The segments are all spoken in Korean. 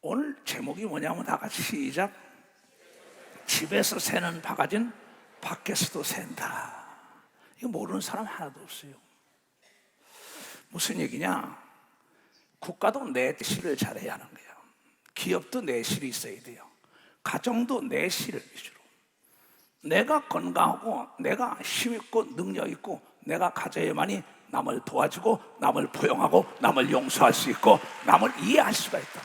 오늘 제목이 뭐냐면 다 같이 시작. 집에서 새는 바가지는 밖에서도 샌다. 이거 모르는 사람 하나도 없어요. 무슨 얘기냐? 국가도 내실을 잘해야 하는 거예요. 기업도 내실이 있어야 돼요. 가정도 내실을 위주로. 내가 건강하고 내가 힘있고 능력있고 내가 가져야만이 남을 도와주고 남을 포용하고 남을 용서할 수 있고 남을 이해할 수가 있다.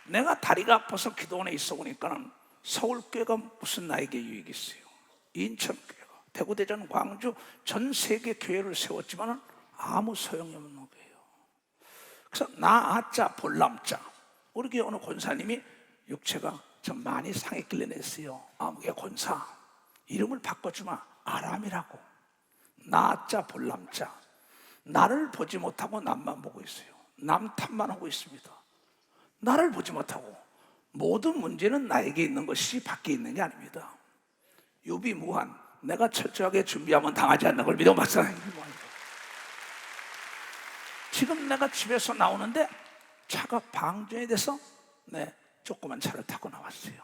내가 다리가 아파서 기도원에 있어 보니까는 서울교회가 무슨 나에게 유익이 있어요. 인천교회가, 대구, 대전, 광주 전 세계 교회를 세웠지만은 아무 소용이 없는 거예요. 그래서 나아자 볼람자, 우리 교회 어느 권사님이 육체가 좀 많이 상했길래 냈어요. 아무개 권사 이름을 바꿔주마. 아람이라고. 나아자 볼람자. 나를 보지 못하고 남만 보고 있어요. 남 탓만 하고 있습니다. 나를 보지 못하고 모든 문제는 나에게 있는 것이 밖에 있는 게 아닙니다. 유비무한. 내가 철저하게 준비하면 당하지 않는 걸 믿어 맞잖아요. 지금 내가 집에서 나오는데 차가 방전이 돼서 조그만 차를 타고 나왔어요.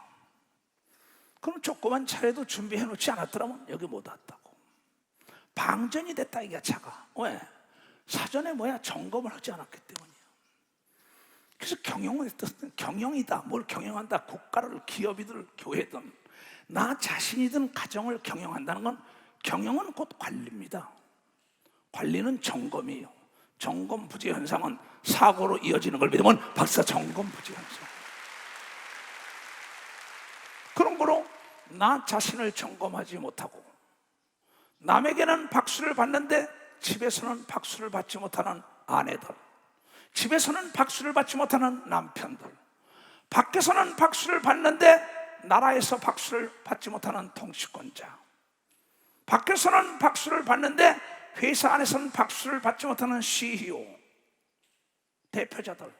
그럼 조그만 차라도 준비해 놓지 않았더라면 여기 못 왔다고. 방전이 됐다 이게 차가. 왜? 사전에 점검을 하지 않았기 때문이에요. 그래서 경영의 뜻은 경영이다. 뭘 경영한다? 국가를, 기업이든 교회든 나 자신이든 가정을 경영한다는 건, 경영은 곧 관리입니다. 관리는 점검이에요. 점검 부재 현상은 사고로 이어지는 걸 믿으면 박사 점검 부재 현상. 그런 거로 나 자신을 점검하지 못하고 남에게는 박수를 받는데 집에서는 박수를 받지 못하는 아내들, 집에서는 박수를 받지 못하는 남편들, 밖에서는 박수를 받는데 나라에서 박수를 받지 못하는 통치권자, 밖에서는 박수를 받는데 회사 안에서는 박수를 받지 못하는 CEO, 대표자들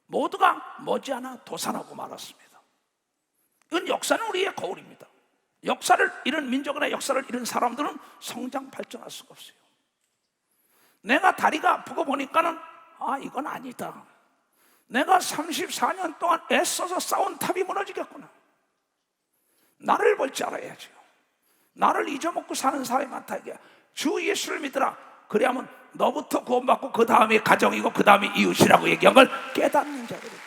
모두가 머지않아 도산하고 말았습니다. 이건 역사는 우리의 거울입니다. 역사를 잃은 민족이나 역사를 잃은 사람들은 성장 발전할 수가 없어요. 내가 다리가 아프고 보니까는 이건 아니다. 내가 34년 동안 애써서 쌓은 탑이 무너지겠구나. 나를 볼 줄 알아야죠. 나를 잊어먹고 사는 사람이 많다 이게. 주 예수를 믿으라. 그래야면 너부터 구원받고 그 다음에 가정이고 그 다음에 이웃이라고 얘기한 걸 깨닫는 자들입니다.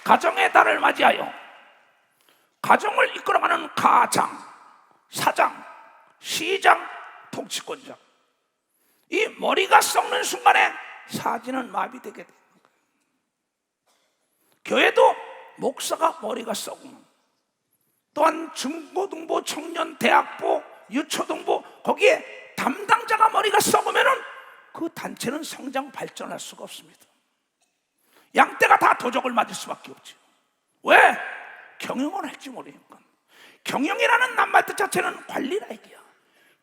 가정의 달을 맞이하여 가정을 이끌어가는 가장, 사장, 시장, 통치권자, 이 머리가 썩는 순간에 사지는 마비되게 되는 거예요. 교회도 목사가 머리가 썩으면, 또한 중고등부, 청년, 대학부, 유초등부 거기에 담당자가 머리가 썩으면은 그 단체는 성장 발전할 수가 없습니다. 양떼가 다 도적을 맞을 수밖에 없죠. 왜? 경영을 할지 모르니까. 경영이라는 낱말 뜻 자체는 관리라 얘기야.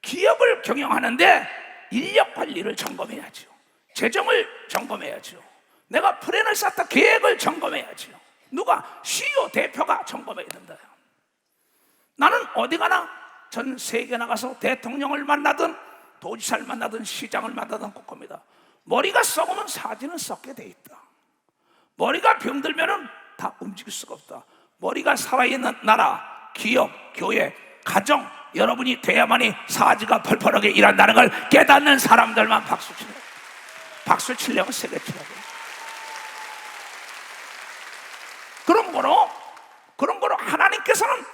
기업을 경영하는데 인력 관리를 점검해야죠. 재정을 점검해야죠. 내가 플랜을 쌓다 계획을 점검해야죠. 누가? CEO 대표가 점검해야 된다. 나는 어디 가나 전 세계 나가서 대통령을 만나든 도지사를 만나든 시장을 만나든 꼭 겁니다. 머리가 썩으면 사지는 썩게 돼 있다. 머리가 병들면은 다 움직일 수가 없다. 머리가 살아있는 나라, 기업, 교회, 가정 여러분이 돼야만이 사지가 펄펄하게 일한다는 걸 깨닫는 사람들만 박수 치려고. 박수 치려고 세게 치려고. 그런 거로 하나님께서는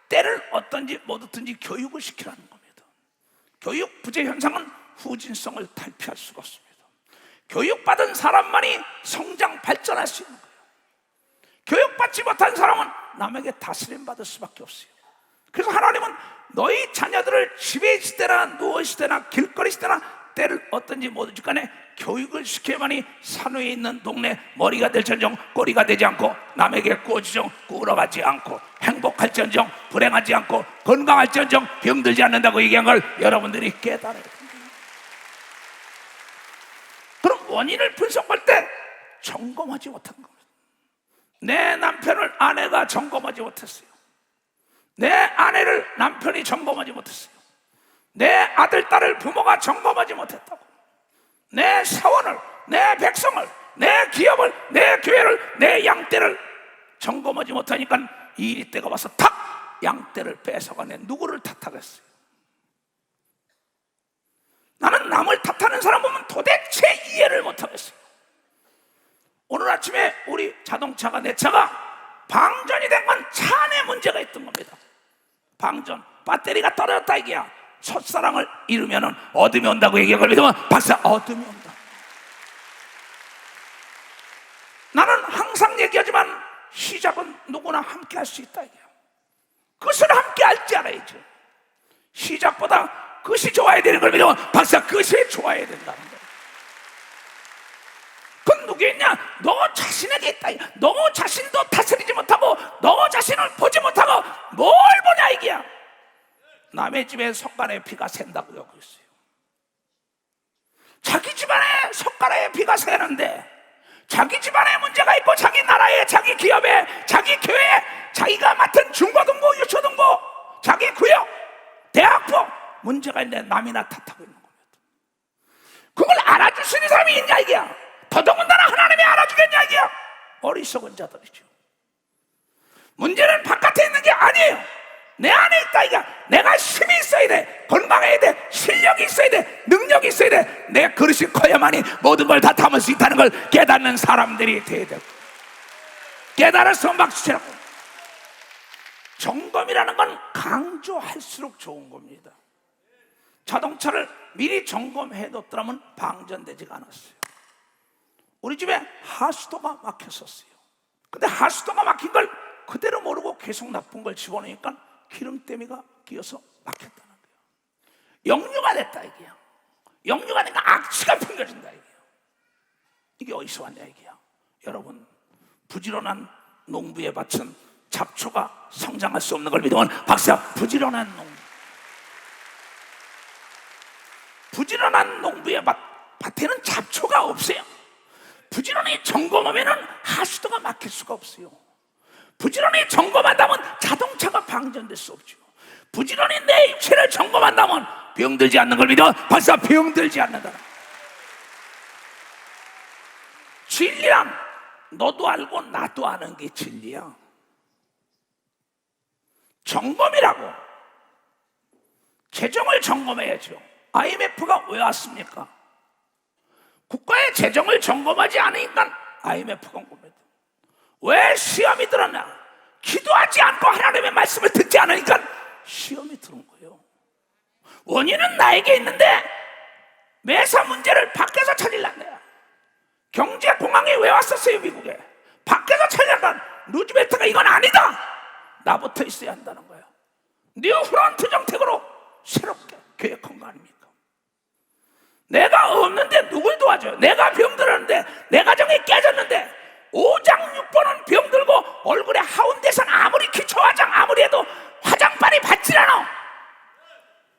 때를 어떤지 뭐든지 교육을 시키라는 겁니다. 교육 부재 현상은 후진성을 탈피할 수가 없습니다. 교육받은 사람만이 성장 발전할 수 있는 거예요. 교육받지 못한 사람은 남에게 다스림 받을 수밖에 없어요. 그래서 하나님은 너희 자녀들을 집에 있을 때나 누워 있을 때나 길거리 있을 때나 때를 어떤지 뭐든지 간에 교육을 시켜야만이 산 위에 있는 동네 머리가 될지언정 꼬리가 되지 않고 남에게 꾸어지정 꾸러가지 않고 행복할지언정 불행하지 않고 건강할지언정 병들지 않는다고 얘기한 걸 여러분들이 깨달아야 됩니다. 그럼 원인을 분석할 때 점검하지 못한 겁니다. 내 남편을 아내가 점검하지 못했어요. 내 아내를 남편이 점검하지 못했어요. 내 아들, 딸을 부모가 점검하지 못했다고. 내 사원을, 내 백성을, 내 기업을, 내 교회를, 내 양떼를 점검하지 못하니까 이리 때가 와서 탁 양떼를 뺏어가네. 누구를 탓하겠어요? 나는 남을 탓하는 사람 보면 도대체 이해를 못하겠어요. 오늘 아침에 우리 자동차가, 내 차가 방전이 된 건 차 안에 문제가 있던 겁니다. 방전, 배터리가 떨어졌다 이게야. 첫사랑을 잃으면 어둠이 온다고 얘기한 걸 믿으면 박사, 어둠이 온다. 나는 항상 얘기하지만 시작은 누구나 함께 할 수 있다 이게야. 그것을 함께 할지 알아야죠. 시작보다 그것이 좋아야 되는 걸 믿으면 박사, 그것이 좋아야 된다는 거예요. 그건 누구에 있냐? 너 자신에게 있다. 너 자신도 다스리지 못하고 너 자신을 보지 못하고 뭘 보냐 이게야. 남의 집에 손가락에 피가 샌다고 여기 있어요. 자기 집안에 손가락에 피가 새는데, 자기 집안에 문제가 있고 자기 나라에, 자기 기업에, 자기 교회에, 자기가 맡은 중고등부, 유초등부, 자기 구역, 대학부 문제가 있는데 남이나 탓하고 있는 겁니다. 그걸 알아줄 수 있는 사람이 있냐 이게야. 더더군다나 하나님이 알아주겠냐 이게야. 어리석은 자들이죠. 문제는 바깥에 있는 게 아니에요. 내 안에 있다 이게. 내가 힘이 있어야 돼, 건강해야 돼, 실력이 있어야 돼, 능력이 있어야 돼. 내 그릇이 커야만이 모든 걸 다 담을 수 있다는 걸 깨닫는 사람들이 돼야 되고, 깨달아서 박수치라고. 점검이라는 건 강조할수록 좋은 겁니다. 자동차를 미리 점검해뒀더라면 방전되지가 않았어요. 우리 집에 하수도가 막혔었어요. 근데 하수도가 막힌 걸 그대로 모르고 계속 나쁜 걸 집어넣으니까 기름때미가 끼어서 막혔다는 거예요. 역류가 됐다 이게요. 역류가 되니까 악취가 풍겨진다 이게요. 이게 어디서 왔냐 이게요. 여러분, 부지런한 농부의 밭은 잡초가 성장할 수 없는 걸 믿으면 박사, 부지런한 농부의 밭에는 잡초가 없어요. 부지런히 점검하면 하수도가 막힐 수가 없어요. 부지런히 점검한다면 자동차가 방전될 수 없죠. 부지런히 내 육체를 점검한다면 병들지 않는 걸 믿어 박사, 병들지 않는다. 진리란 너도 알고 나도 아는 게 진리야. 점검이라고, 재정을 점검해야죠. IMF가 왜 왔습니까? 국가의 재정을 점검하지 않으니까 IMF가 온 겁니다. 왜 시험이 들었냐? 기도하지 않고 하나님의 말씀을 듣지 않으니까 시험이 들은 거예요. 원인은 나에게 있는데 매사 문제를 밖에서 찾으려는 거야. 경제 공황이 왜 왔었어요 미국에? 밖에서 찾으려면 루즈벨트가 이건 아니다, 나부터 있어야 한다는 거야. 뉴 프론트 정책으로 새롭게 계획한 거 아닙니까? 내가 없는데 누굴 도와줘요? 내가 병들었는데, 내 가정이 깨졌는데 5장 6번은 병들고 얼굴에 하운데선 아무리 기초 화장 아무리 해도 화장빨이 받질 않아.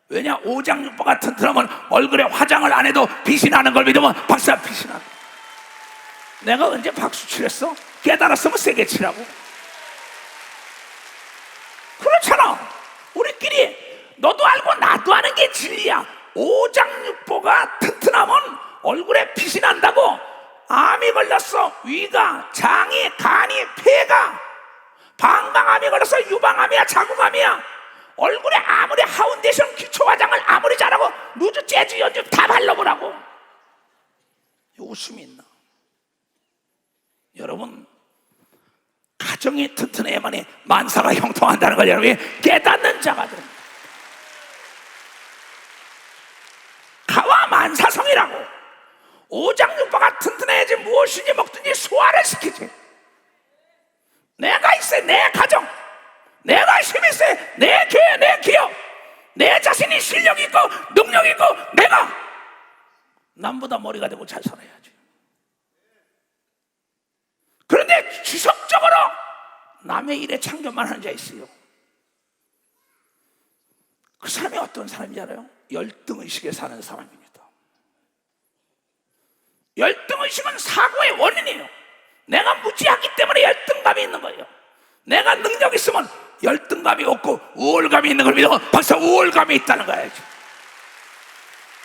왜냐? 5장 6번 같은 사람은 얼굴에 화장을 안 해도 빛이 나는 걸 믿으면 박사, 빛이 나는. 내가 언제 박수 칠했어? 깨달았으면 세게 치라고. 그렇잖아. 우리끼리 너도 알고 나도 아는 게 진리야. 오장육부가 튼튼하면 얼굴에 빛이 난다고. 암이 걸렸어, 위가, 장이, 간이, 폐가, 방광암이 걸렸어, 유방암이야, 자궁암이야. 얼굴에 아무리 하운데이션 기초 화장을 아무리 잘하고 루즈, 재즈, 연주 다 발라보라고. 웃음이 있나? 여러분, 가정이 튼튼해야만이 만사가 형통한다는 걸 여러분이 깨닫는 자가 됩니다. 가와 만사성이라고. 오장육부가 튼튼해야지 무엇이든지 먹든지 소화를 시키지. 내가 있어야 내 가정, 내가 힘이 있어야 내 교회, 내 기업, 내 자신이 실력이 있고 능력이 있고 내가 남보다 머리가 되고 잘 살아야지. 그런데 지속적으로 남의 일에 참견만 하는 자 있어요. 그 사람이 어떤 사람인지 알아요? 열등의식에 사는 사람입니다. 열등의식은 사고의 원인이에요. 내가 무지하기 때문에 열등감이 있는 거예요. 내가 능력이 있으면 열등감이 없고 우월감이 있는 걸 믿어 박사, 우월감이 있다는 거야지.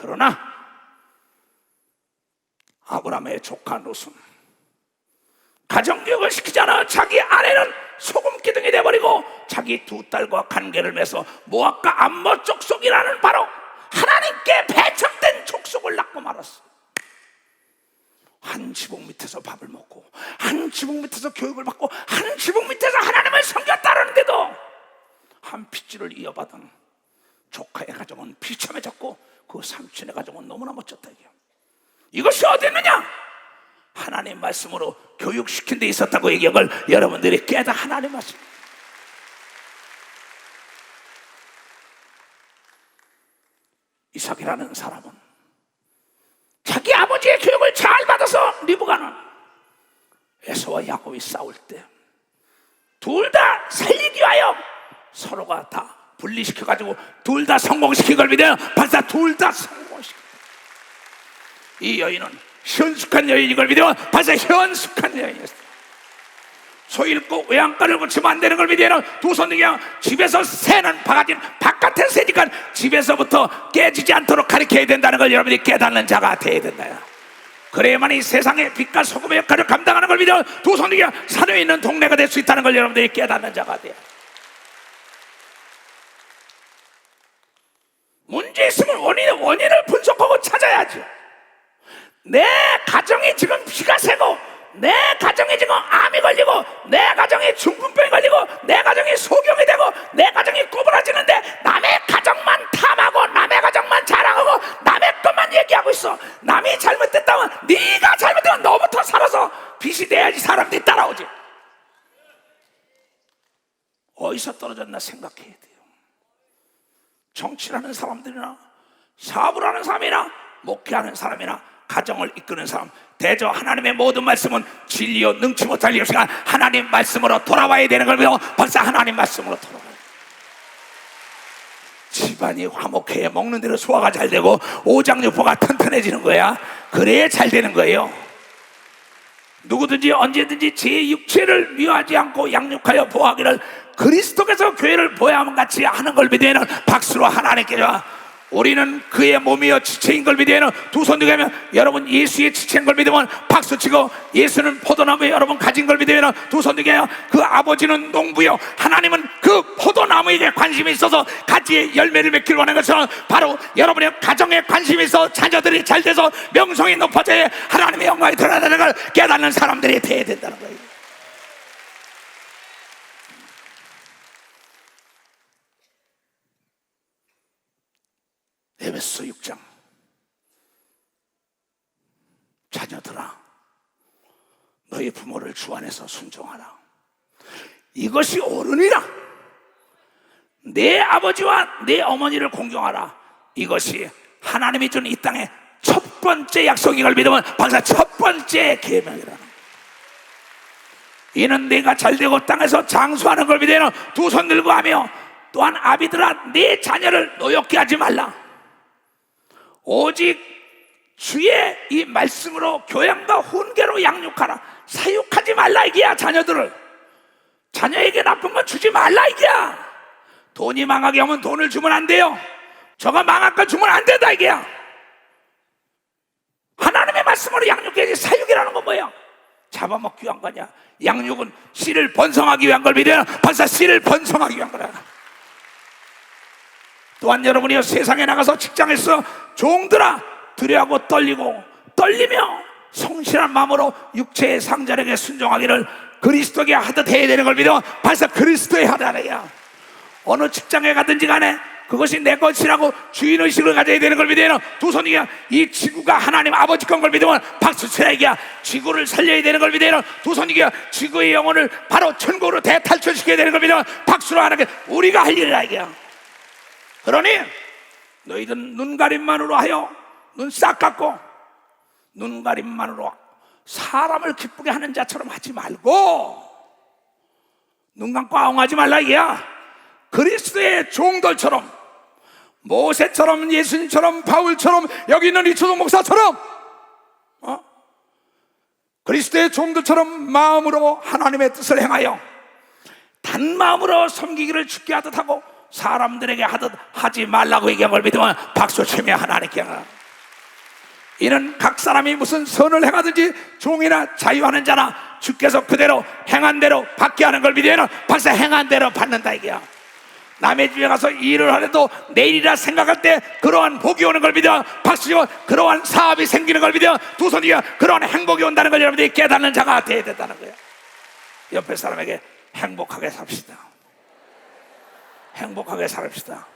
그러나 아브라함의 조카 롯은 가정교육을 시키지 않아 자기 아내는 소금 기둥이 돼버리고 자기 두 딸과 관계를 맺어 모압과 암몬 족속이라는 바로 하나님께 배척된 족속을 낳고 말았어. 한 지붕 밑에서 밥을 먹고 한 지붕 밑에서 교육을 받고 한 지붕 밑에서 하나님을 섬겼다는데도 한 핏줄을 이어받은 조카의 가정은 비참해졌고 그 삼촌의 가정은 너무나 멋졌다. 이것이 어디 있느냐? 하나님 말씀으로 교육시킨 데 있었다고 얘기한 걸 여러분들이 깨닫. 하나님 말씀. 이삭이라는 사람은 자기 아버지의 교육을 잘 받아서 리브가는 에서와 야곱이 싸울 때 둘 다 살리기 위하여 서로가 다 분리시켜가지고 둘 다 성공시킨 걸 믿어요. 벌써 둘 다 성공시켰다. 이 여인은 현숙한 여인인 걸 믿어요. 벌써 현숙한 여인이었어. 소 잃고 외양간을 고치면 안 되는 걸 믿어요. 두 손 등에 집에서 새는 바가지는 바깥에 새니까 집에서부터 깨지지 않도록 가르쳐야 된다는 걸 여러분이 깨닫는 자가 되어야 된다. 그래야만 이 세상의 빛과 소금의 역할을 감당하는 걸 믿어 두 손 등에 산에 있는 동네가 될 수 있다는 걸 여러분들이 깨닫는 자가 돼요. 문제 있으면 원인을 분석하고 찾아야죠. 내 가정이 지금 피가 새고 내 가정이 지금 암이 걸리고 내 가정이 중풍병이 걸리고 내 가정이 소경이 되고 내 가정이 꼬부라지는데 남의 가정만 탐하고 남의 가정만 자랑하고 남의 것만 얘기하고 있어. 남이 잘못됐다면 네가 잘못되면 너부터 살아서 빛이 돼야지 사람들이 따라오지. 어디서 떨어졌나 생각해야 돼요. 정치를 하는 사람들이나 사업을 하는 사람이나 목회하는 사람이나 가정을 이끄는 사람, 대저 하나님의 모든 말씀은 진리요 능치 못할 일 없으니까 하나님 말씀으로 돌아와야 되는 걸 믿어. 벌써 하나님 말씀으로 돌아와요. 집안이 화목해야 먹는 대로 소화가 잘 되고 오장육부가 튼튼해지는 거야. 그래야 잘 되는 거예요. 누구든지 언제든지 제 육체를 미워하지 않고 양육하여 보호하기를 그리스도께서 교회를 보호함 같이 하는 걸 믿으면 박수로 하나님께 줘. 우리는 그의 몸이여 지체인 걸 믿으면 두 손 들고 하면 여러분 예수의 지체인 걸 믿으면 박수치고 예수는 포도나무에 여러분 가진 걸 믿으면 두 손 들고 하면 그 아버지는 농부요 하나님은 그 포도나무에게 관심이 있어서 가지에 열매를 맺기를 원하는 것처럼 바로 여러분의 가정에 관심이 있어 자녀들이 잘 돼서 명성이 높아져야 하나님의 영광이 드러나는 걸 깨닫는 사람들이 되어야 된다는 거예요. 에베소 6장 자녀들아 너희 부모를 주 안에서 순종하라. 이것이 옳으니라. 내 아버지와 내 어머니를 공경하라. 이것이 하나님이 준 이 땅의 첫 번째 약속인 걸 믿으면 벌써 첫 번째 계명이라. 이는 내가 잘되고 땅에서 장수하는 걸 믿으면 두 손 들고 하며 또한 아비들아 내 자녀를 노엽게 하지 말라. 오직 주의 이 말씀으로 교양과 훈계로 양육하라. 사육하지 말라 이게야. 자녀들을 자녀에게 나쁜 건 주지 말라 이게야. 돈이 망하게 하면 돈을 주면 안 돼요. 저가 망할 건 주면 안 된다 이게야. 하나님의 말씀으로 양육해야지. 사육이라는 건 뭐야? 잡아먹기 위한 거냐? 양육은 씨를 번성하기 위한 걸 믿어요. 벌써 씨를 번성하기 위한 거라. 또한 여러분이 세상에 나가서 직장에서 종들아 두려워하고 떨리며 성실한 마음으로 육체의 상전에게 순종하기를 그리스도에게 하듯 해야 되는 걸 믿어. 벌써 그리스도의 하다래야. 어느 직장에 가든지 간에 그것이 내 것이라고 주인의식을 가져야 되는 걸 믿어요. 두 손이야. 이 지구가 하나님 아버지 건 걸 믿으면 박수 치라 이게야. 지구를 살려야 되는 걸 믿어요. 두 손이야. 지구의 영혼을 바로 천국으로 대탈출시켜야 되는 걸 믿으면 박수로 하는 게 우리가 할 일이라 이게야. 그러니 너희들은 눈가림만으로 하여 눈 싹 감고 눈가림만으로 사람을 기쁘게 하는 자처럼 하지 말고 눈 감고 아웅하지 말라 이게야. 그리스도의 종들처럼 모세처럼 예수님처럼 바울처럼 여기 있는 이초동 목사처럼 그리스도의 종들처럼 마음으로 하나님의 뜻을 행하여 단마음으로 섬기기를 주께 하듯 하고 사람들에게 하듯 하지 말라고 얘기한 걸 믿으면 박수 치며 하나님께 이는 각 사람이 무슨 선을 행하든지 종이나 자유하는 자나 주께서 그대로 행한 대로 받게 하는 걸 믿으면 벌써 행한 대로 받는다 이게야. 남의 집에 가서 일을 하려도 내일이라 생각할 때 그러한 복이 오는 걸 믿어 박수치고 그러한 사업이 생기는 걸 믿어 두 손 뒤에 그러한 행복이 온다는 걸 여러분들이 깨닫는 자가 되어야 된다는 거예요. 옆에 사람에게 행복하게 삽시다. 행복하게 살읍시다.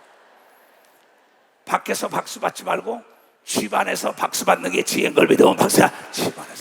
밖에서 박수 받지 말고 집 안에서 박수 받는 게 지혜인 걸 믿으면 박수야. 집 안에